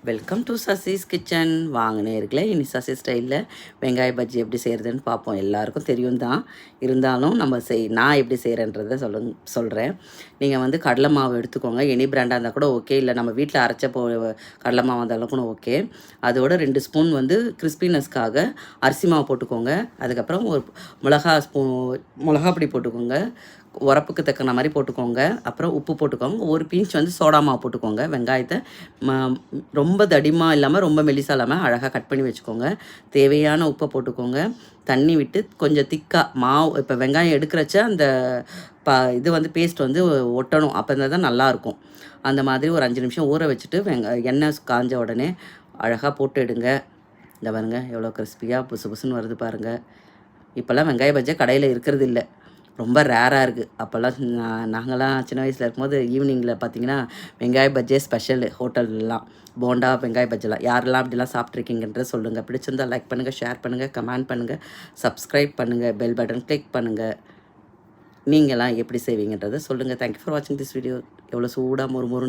Welcome to Sasi's kitchen. வாங்க நேர்களே, இனி சசி ஸ்டைலில் வெங்காய பஜ்ஜி எப்படி செய்கிறதுன்னு பார்ப்போம். எல்லாருக்கும் தெரியும் தான், இருந்தாலும் நான் எப்படி செய்கிறேன்றதை சொல்கிறேன். நீங்கள் வந்து கடலை மாவு எடுத்துக்கோங்க. எனி பிராண்டாக இருந்தால் கூட ஓகே, இல்லை நம்ம வீட்டில் அரைச்ச கடலை மாவு இருந்தாலும் கூட ஓகே. அதோட 2 ஸ்பூன் வந்து கிறிஸ்பினஸ்க்காக அரிசி மாவு போட்டுக்கோங்க. அதுக்கப்புறம் ஒரு மிளகா பொடி போட்டுக்கோங்க. உரப்புக்கு தக்கன மாதிரி போட்டுக்கோங்க. அப்புறம் உப்பு போட்டுக்கோங்க. ஒரு பிஞ்ச் வந்து சோடா மாவு போட்டுக்கோங்க. வெங்காயத்தை ரொம்ப தடிமாக இல்லாமல் ரொம்ப மெலிசாக இல்லாமல் அழகாக கட் பண்ணி வச்சுக்கோங்க. தேவையான உப்பை போட்டுக்கோங்க. தண்ணி விட்டு கொஞ்சம் திக்காக மாவு, இப்போ வெங்காயம் எடுக்கிறச்ச அந்த இது வந்து பேஸ்ட் வந்து ஒட்டணும். அப்போ இருந்தால் தான் நல்லாயிருக்கும். அந்த மாதிரி ஒரு 5 நிமிஷம் ஊற வச்சுட்டு எண்ணெய் காஞ்ச உடனே அழகாக போட்டு எடுங்க. இந்த பாருங்க எவ்வளோ கிறிஸ்பியாக புசு புசுன்னு வருது பாருங்கள். இப்போல்லாம் வெங்காய பஜ்ஜி கடையில் இருக்கிறது இல்லை, ரொம்ப ரேராக இருக்குது. அப்போல்லாம் நாங்கள்லாம் சின்ன வயசில் இருக்கும்போது ஈவினிங்கில் பார்த்திங்கன்னா வெங்காய பஜ்ஜியே ஸ்பெஷல். ஹோட்டல்லாம் போண்டா வெங்காய பஜ்ஜிலாம் யாரெல்லாம் அப்படிலாம் சாப்பிட்ருக்கீங்கன்றத சொல்லுங்கள். பிடிச்சிருந்தால் லைக் பண்ணுங்கள், ஷேர் பண்ணுங்கள், கமெண்ட் பண்ணுங்கள், சப்ஸ்கிரைப் பண்ணுங்கள், பெல் பட்டன் கிளிக் பண்ணுங்கள். நீங்களாம் எப்படி செய்வீங்கன்றதை சொல்லுங்கள். தேங்க்யூ ஃபார் வாட்சிங் திஸ் வீடியோ. எவ்வளோ சூடாக மொறு